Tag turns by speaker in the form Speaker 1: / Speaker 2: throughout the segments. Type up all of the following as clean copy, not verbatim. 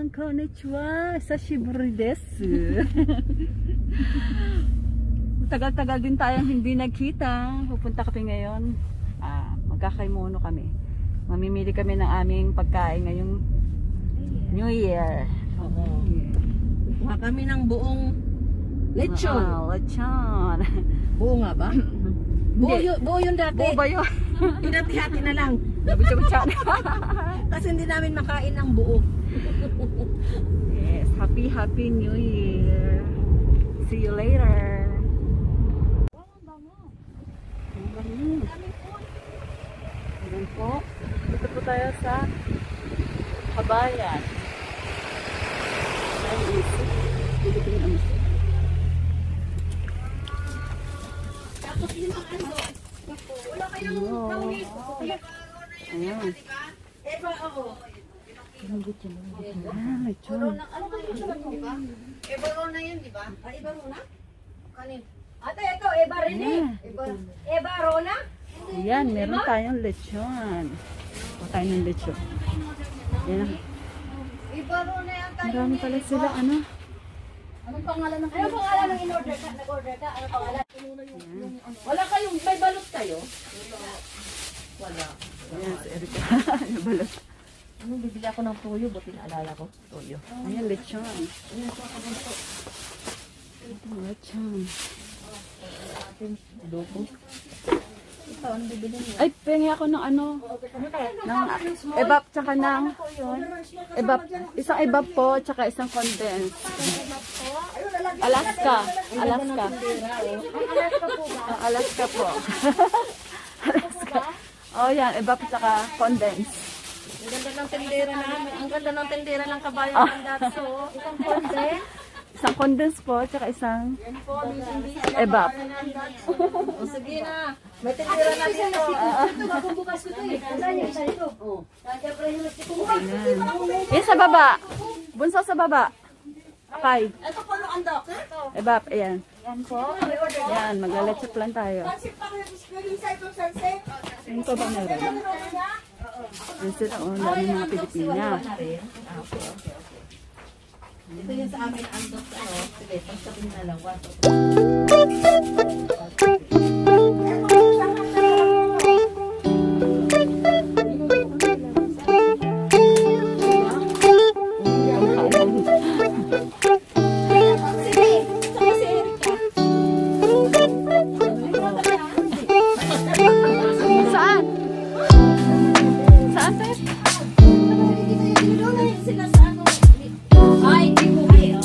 Speaker 1: Minasan konnichiwa. Sashiburi desu. Tagal-tagal din tayong hindi nagkita. Pupunta kami ngayon. Magkakaimono kami. Mamimili kami ng aming pagkain ngayong New Year.
Speaker 2: Oo. Kuha kami ng buong lechon.
Speaker 1: Lechon.
Speaker 2: Buo nga ba? Buo yun dati.
Speaker 1: Buo ba yun?
Speaker 2: Hinati-hati na lang.
Speaker 1: Nabutsa-butsa na.
Speaker 2: Kasi hindi namin makain ng buo.
Speaker 1: Yes, happy New Year. See you later. Ayan po. Dito po tayo sa Kabayan. Ayan, isip. Dito po yung isip.
Speaker 2: Tapos yung ano. Wala kayong tawid.
Speaker 1: Ayan.
Speaker 2: Eba, oo.
Speaker 1: Lechon.
Speaker 2: Ano ba yung sabat mo, di ba? Eba na yun, di ba? Eba na? Kanin. Ate, ito, Eba rin eh. Eba Rona?
Speaker 1: Ayan, meron tayong lechon. Pakain ng lechon. Ayan.
Speaker 2: Eba Rona yan tayo.
Speaker 1: Marami pala sila, ano?
Speaker 2: Anong pangalan ng in-order ka? Nag-order ka? Anong pangalan? Wala kayong, may balot kayo? Wala.
Speaker 1: Ayan, si Erika. Nabalot.
Speaker 2: Anong bibili ako ng tuyo? Buti naalala ko. Tuyo.
Speaker 1: Ayan, lechon.
Speaker 2: Ayan, so ako ganito.
Speaker 1: Ito, lechon.
Speaker 2: Adobo. Ito, anong bibili mo?
Speaker 1: Ay, pengi ako ng ano? Ng ebap, tsaka ng ebap. Isang ebap po, tsaka isang condense. Alaska. Alaska. Alaska po. Alaska. Oh, yan. Ebap, tsaka condense.
Speaker 2: Ang ganda ng tendera namin. Ang ganda ng tendera ng kabayan ng Datso. Isang condense.
Speaker 1: Isang condense po, tsaka isang ebap.
Speaker 2: O sige na. May tendera na dito. Ito, bukas ko ito eh. Saan yung isa ito? Oo.
Speaker 1: Yan sa baba. Bunso sa baba. Okay.
Speaker 2: Ito po ang andok.
Speaker 1: Ebap, ayan.
Speaker 2: Yan po.
Speaker 1: Yan, maglalechip lang tayo. Ano pa ba meron? Yan sila, oh, dami mga Pilipina.
Speaker 2: Ito yung sa amin andok. Sige, pagsabihin na lang.
Speaker 1: Saan? Saan, Pep?
Speaker 2: Ay,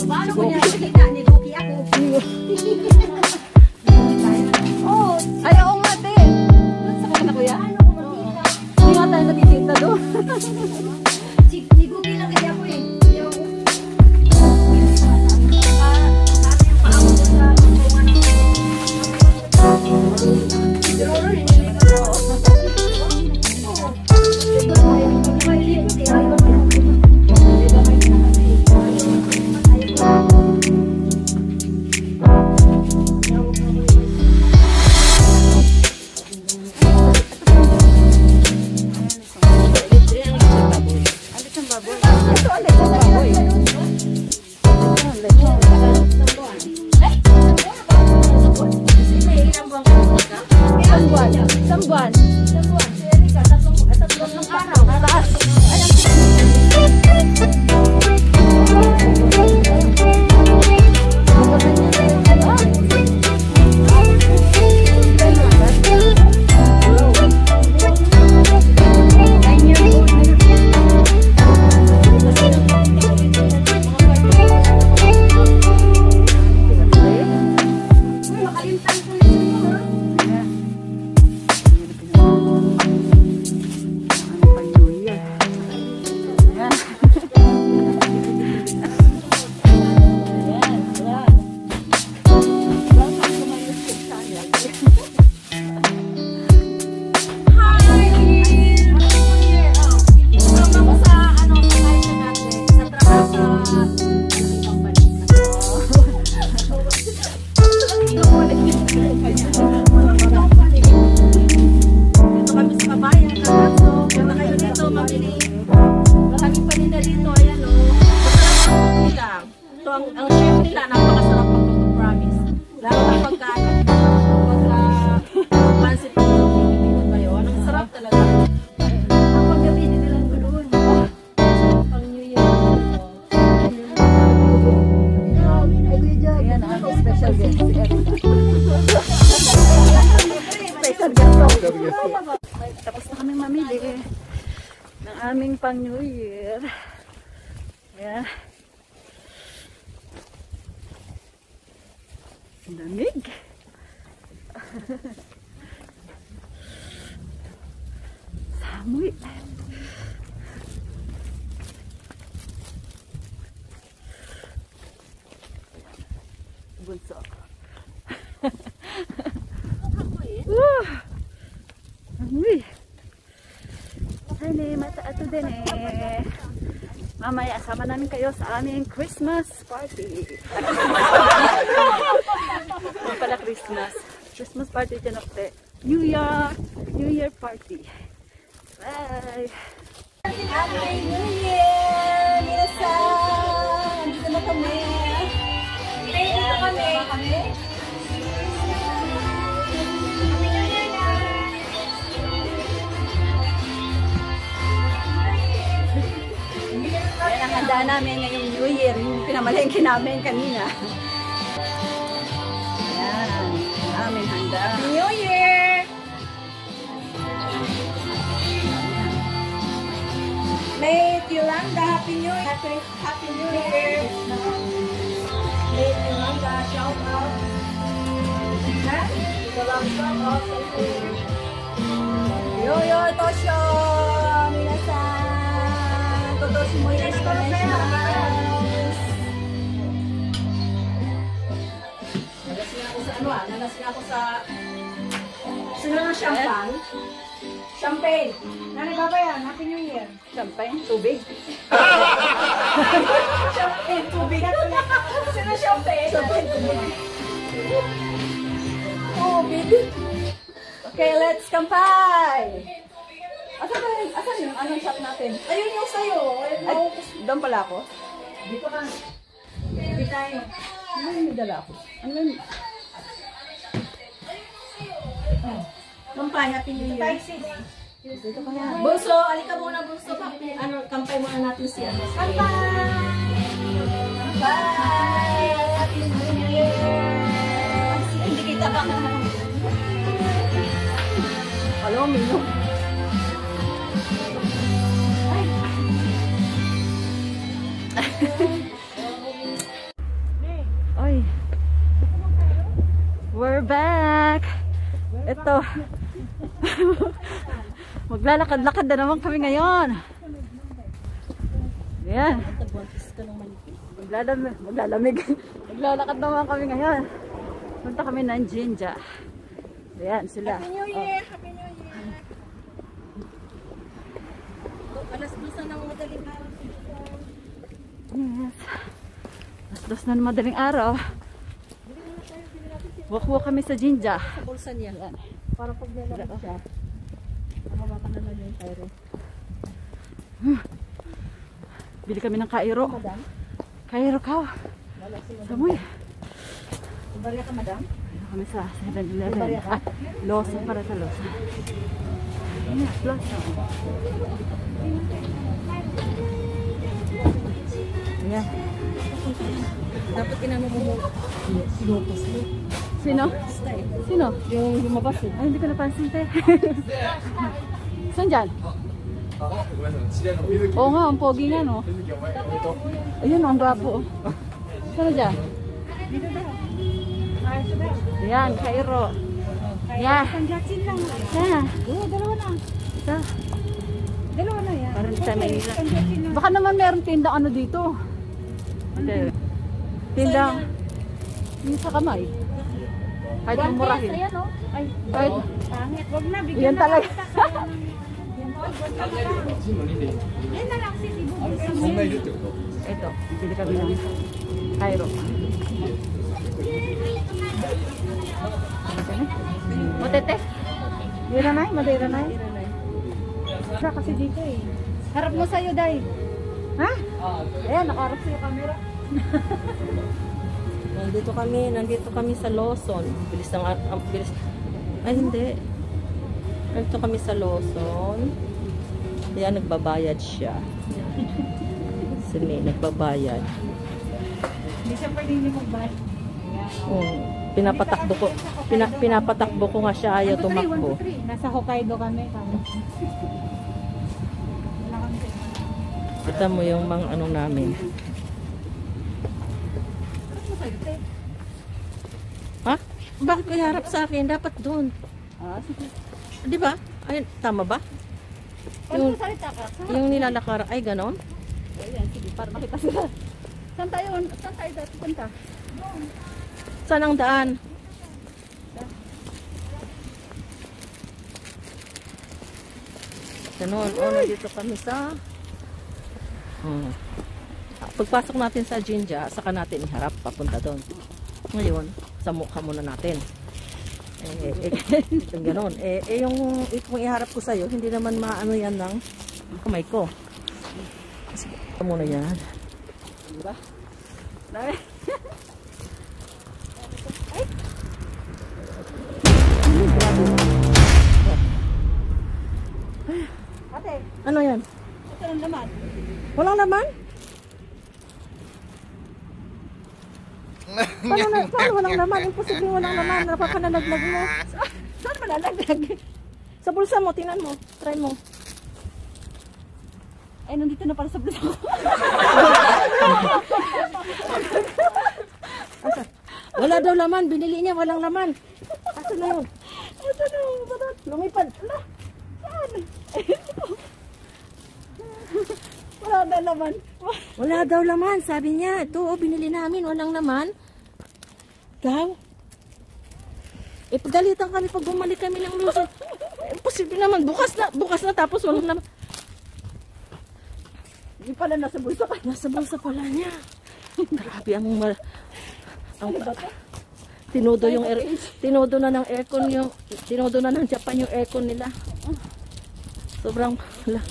Speaker 2: paano ko niya nakikita? Niluki ako.
Speaker 1: Tapos na kami mamili ng aming pang New Year. Ayan. Ang lamig. Samoy. Bunso. Amoy. Ay, mata ato din eh. Mamaya, sama namin kayo sa aming Christmas party. Ano pala Christmas? Christmas party dyan ako. New Year party. Bye!
Speaker 2: Happy New Year! Minasan! Dito na kami. Dito kami.
Speaker 1: Yan ang handa namin ngayong New Year. Yung pinamalengke namin kanina. Yan. Ang aming handa.
Speaker 2: New Year! May Yolanda, Happy New Year! Happy New Year! May Yolanda, shout out! Ha? Yolanda, Yo, Tosho! Minasan! Todos mo yung nanas nga ako sa sino ng champagne? Champagne! Nani ba yan? Happy New Year!
Speaker 1: Champagne, tubig.
Speaker 2: Champagne, tubig! Sino champagne? Champagne, tubig! Oh, baby!
Speaker 1: Okay, let's kampay! Asan yung anong shop natin?
Speaker 2: Ayun yung sa'yo!
Speaker 1: Ay, doon pala ako?
Speaker 2: Dito ka! Dito tayo!
Speaker 1: Ano yung may dala ako? Ano yung...
Speaker 2: Kampay, Happy New Year!
Speaker 1: Dito ka na.
Speaker 2: Bunso, alika muna Bunso. Ano, kampay muna natin si ano. Kampay! Kampay! Happy New Year! Hindi kita ba
Speaker 1: Alam mo, Mino. Ay. We're back. Ito. Maglalakad-lakad na naman kami ngayon. Ayan. Maglalamig. Maglalakad naman kami ngayon. Punta kami ng Jinja. Ayan sila.
Speaker 2: Happy New Year! Happy New Year! Alas 2 ng madaling araw.
Speaker 1: Yes. Alas 2 na ng madaling araw. Walk kami sa Jinja.
Speaker 2: Sa bulsa niya.
Speaker 1: Ayan.
Speaker 2: Para pag nalabas siya. Makabaka na lang yung Cairo.
Speaker 1: Bili kami ng Cairo.
Speaker 2: Madam?
Speaker 1: Cairo ka.
Speaker 2: Wala si Madam.
Speaker 1: Samoy.
Speaker 2: Ibarya ka, Madam?
Speaker 1: Kami sa 7-Eleven. Lawson para sa Lawson. Yes, Lawson. Ayan.
Speaker 2: Dapat inano mo mo. Sinupos mo.
Speaker 1: Sino? Sino?
Speaker 2: Yung lumabas eh.
Speaker 1: Ay, hindi ko napansin, te. Saan dyan? Oo nga, ang pogi nga, no? Ayun, ang gwapo. Saan dyan?
Speaker 2: Dito daw.
Speaker 1: Ayan, Cairo. Yeah.
Speaker 2: Panglatin lang.
Speaker 1: Yeah.
Speaker 2: Oo, dalawa na.
Speaker 1: Ito.
Speaker 2: Dalawa na yan.
Speaker 1: Parang sa Manila.
Speaker 2: Panglatin lang.
Speaker 1: Baka naman meron tindang ano dito. Okay. Tindang. Yung sa kamay. Kahit mumurahin.
Speaker 2: Ayan o. Ay,
Speaker 1: Kahit.
Speaker 2: pangit. Wag na, bigyan
Speaker 1: Yan
Speaker 2: na
Speaker 1: talaga.
Speaker 2: Yan na lang, sis.
Speaker 1: Ito, bili kami ng Cairo. Matete? Madeira na? Madeira na?
Speaker 2: Wala kasi dito eh.
Speaker 1: Harap mo sa'yo, Day. Ha? Ayan, nakaharap sa'yo camera.
Speaker 2: Nandito kami sa Lawson. Bilis ng bilis. Ay hindi. Nandito kami sa Lawson. Kaya nagbabayad siya. Si May nagbabayad.
Speaker 1: Hindi siya pwede hindi magbayad. Ayan.
Speaker 2: Pinapatakbo ko. Pinapatakbo ko nga siya, ayaw tumakbo.
Speaker 3: Nasa Hokkaido kami.
Speaker 2: Kita mo yung mga ano namin. Ha? Bakit ko iharap sa akin? Dapat doon.
Speaker 1: Sige.
Speaker 2: Di ba? Ay, tama ba? Yung, yung nilalakar, ay ganon?
Speaker 1: Ayan, sige, para makita sila. Saan tayo dati punta?
Speaker 2: Saan ang daan? Ganon. O, nandito kami sa... Pagpasok natin sa Jinja, saka natin iharap, papunta doon. Ngayon, sa mukha muna natin. Ganon. Yung kung iharap ko sa'yo, hindi naman maano yan ng kamay ko. Sige, ito muna yan.
Speaker 1: Diba? Ate,
Speaker 2: Ano yan?
Speaker 1: ito ang laman.
Speaker 2: Walang laman? Paano walang laman? Imposible walang laman. Napapanalaglag mo.
Speaker 1: Saan malalaglag?
Speaker 2: Sa bulsa mo, tinan mo. Try mo.
Speaker 1: Ay, nandito na pala sa bulsa ko.
Speaker 2: Wala daw laman. Binili niya, walang laman. Asa na yun?
Speaker 1: Ito na, barat.
Speaker 2: Lumipad.
Speaker 1: Ala, saan? Wala na laman.
Speaker 2: Wala daw laman. Sabi niya, ito, binili namin. Walang laman. Daw. Pagalitan kami pag bumalik kami ng Luzon. Imposible naman. Bukas na tapos walang laman.
Speaker 1: Hindi pala nasa bulsa ka.
Speaker 2: Nasa bulsa pala niya. Grabe ang tinodo yung tinodo na ng aircon yung tinodo na ng Japan yung aircon nila. Sobrang wala.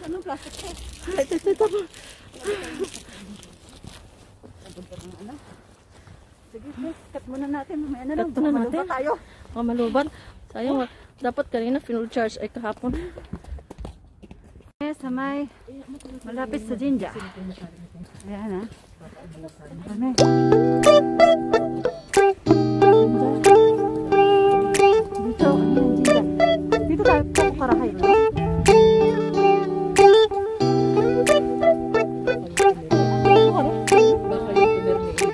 Speaker 1: Anong plastic ko?
Speaker 2: Ito.
Speaker 1: Sige, cut muna natin. Mamaya na lang.
Speaker 2: Cut muna natin.
Speaker 1: Malubat tayo.
Speaker 2: Malubat. Sayang, dapat kanina full charge ay kahapon.
Speaker 1: Sa may malapit sa Jinja. Ayan, ha. Ano? Dito, Jinja. Dito tayo karahay, no?
Speaker 2: Baka YouTuber ni iba.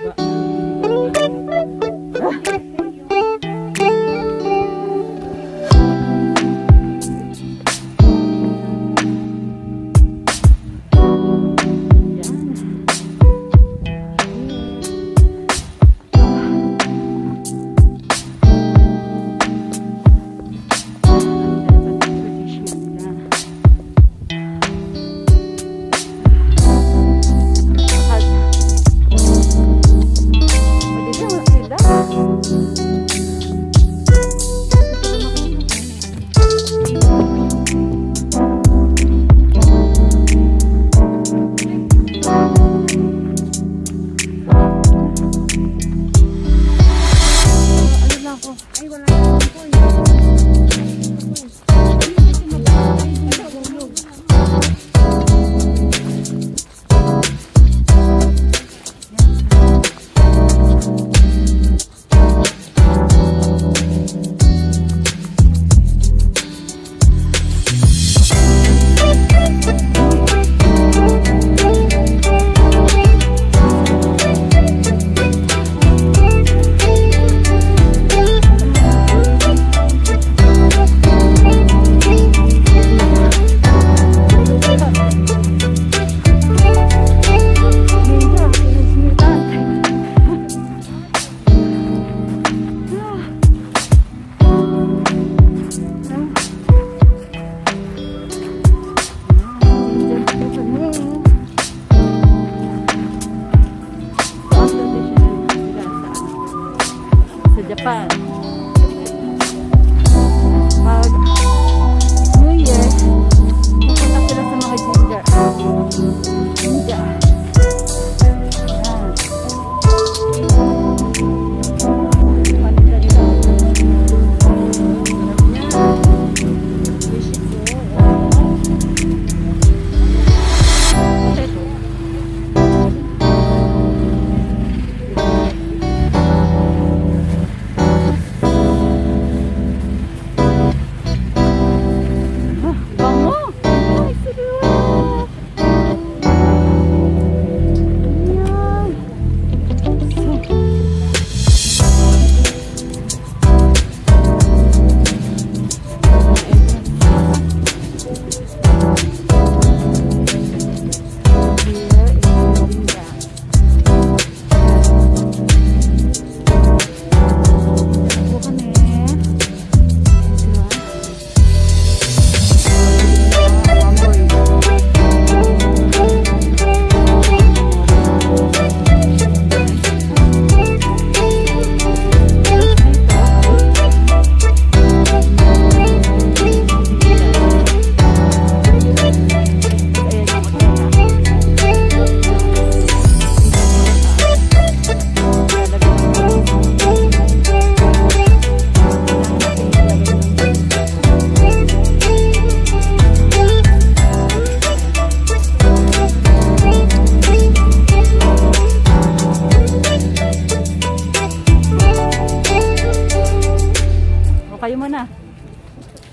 Speaker 1: Kayo muna.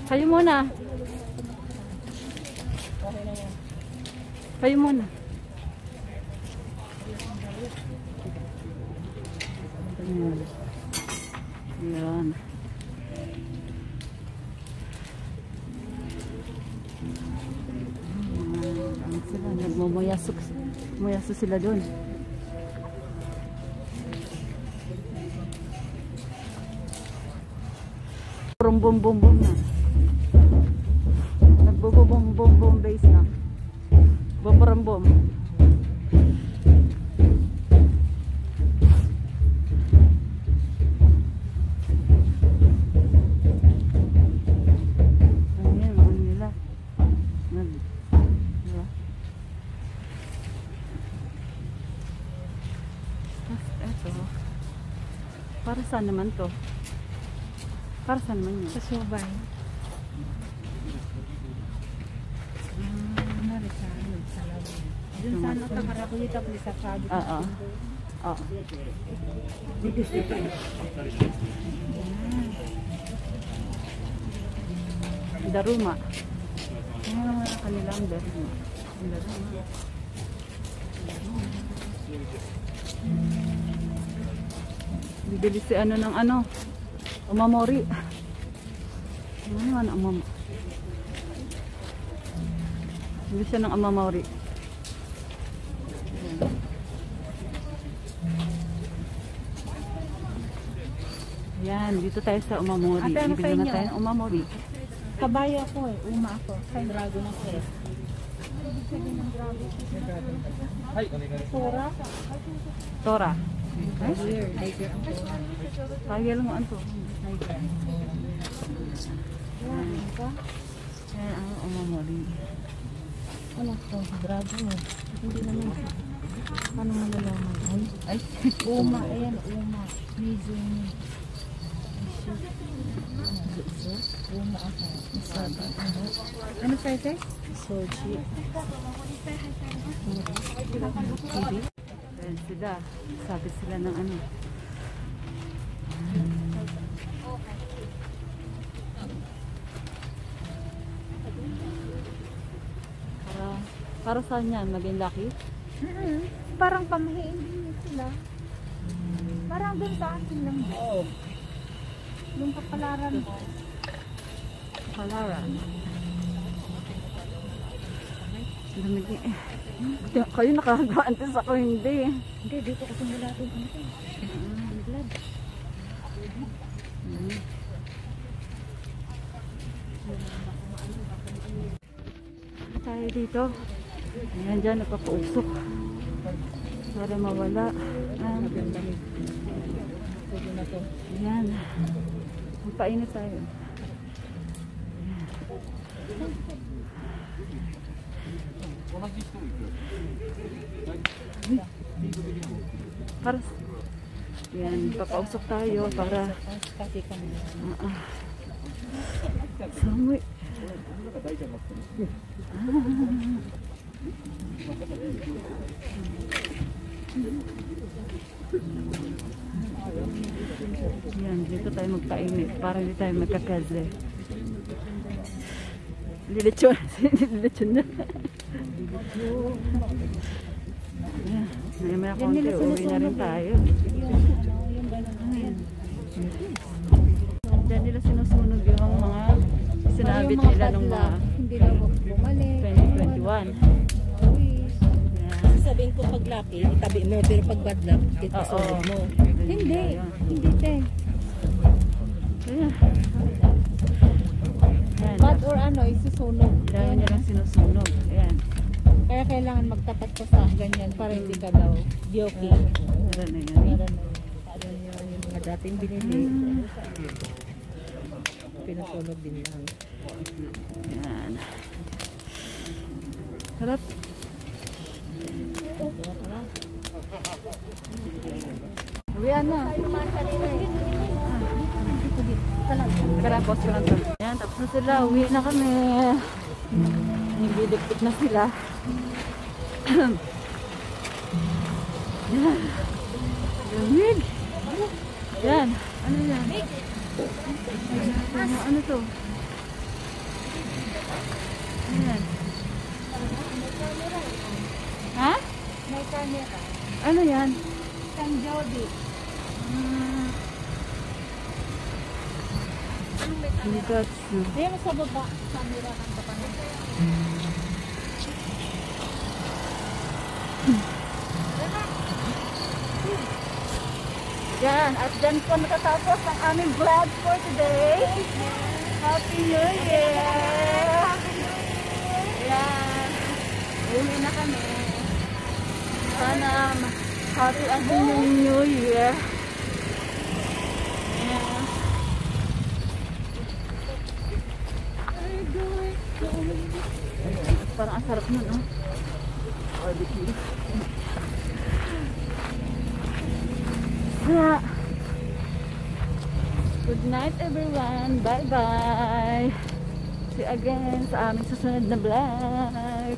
Speaker 1: Kayo muna. Kayo muna. Ayan. Sila nagmumuyasok sila doon. Bum bum bum bum na. Nagbubum bum bum bum base na. Bum bum bum. Para saan naman to? Para saan naman yun?
Speaker 3: Sa Subay. Doon sana kaharap ko dito sa Sabi.
Speaker 1: Oo. Oo. Daruma. Kanilang Daruma. Daruma. Bibili si ano ng ano, umamori. Ano naman ang umamori? Bibili siya ng umamori. Yan, dito tayo sa umamori.
Speaker 3: Ate, ano
Speaker 1: Bibili
Speaker 3: sa
Speaker 1: na
Speaker 3: inyo?
Speaker 1: tayo ng umamori.
Speaker 3: Kabayo ako eh. Uma ako. Sa
Speaker 2: Dragon ako eh.
Speaker 3: Sura.
Speaker 1: Tora.
Speaker 2: Weird.
Speaker 1: Kaya lang mo anto. Yan ang umamori.
Speaker 3: Ano to? Dragon eh. Hindi naman siya. Paano malalaman?
Speaker 1: Ay,
Speaker 3: Uma. Ayan, Uma. Mizumi. Uma ako. Ano sa ito?
Speaker 2: Soji.
Speaker 1: ayan sila. Sabi sila ng ano. Para saan yan? Maging lucky?
Speaker 3: Parang pamahiin din sila. Parang doon sa akin lang. Yung kapalaran mo.
Speaker 1: Kalaran. Lamig eh. Kayo nakagaantes ako hindi.
Speaker 3: Hindi, dito kasi mula doon. Blood.
Speaker 1: Tayo dito. Ayan dyan, nagpapausok. Para mawala. Ayan. Magpainit tayo. Para yan, papausok tayo para Samoy. Yan, dito tayo magpainit para hindi tayo magkakaze. Lilitsyon. Lilitsyon na. May mga konti, uwi na rin tayo. Diyan nila sinusunog yung mga sinabit nila nung mga
Speaker 3: hindi na bumalik.
Speaker 1: 2021.
Speaker 2: Sabihin ko pag lucky, itabi mo, pero pag bad luck, itasunod mo.
Speaker 3: Hindi. Hindi, te.
Speaker 1: Ayan.
Speaker 3: Bad or ano, isusunog.
Speaker 1: Dami nilang sinusunog. Ayan.
Speaker 3: Kaya kailangan magtapat ka sa ganyan para hindi ka daw diyoki.
Speaker 1: Meron na yan.
Speaker 2: Yung mga dating binili, pinasunog din lang.
Speaker 1: Ayan. Sarap. Uwian na. Karapos ko lang to. Ayan, tapos na sila. Uwi na kami. Nagdidiktik na sila. Yan. Lamig. Yan. Ano yan? Ano to? Ayan. Ha?
Speaker 3: May camera.
Speaker 1: Ano yan?
Speaker 3: San Jody.
Speaker 1: Higatsu.
Speaker 3: Ayan sa baba. Camera ng kapatid.
Speaker 1: Yan. At dyan po natatapos ang aming vlog for today. Happy New Year! Yan. Uwi na kami. Sana happy ang inyong New Year. Yan. Parang ang sarap nun, oh. Barbecue. Yeah. Good night, everyone. Bye-bye. See you again sa aming susunod na vlog.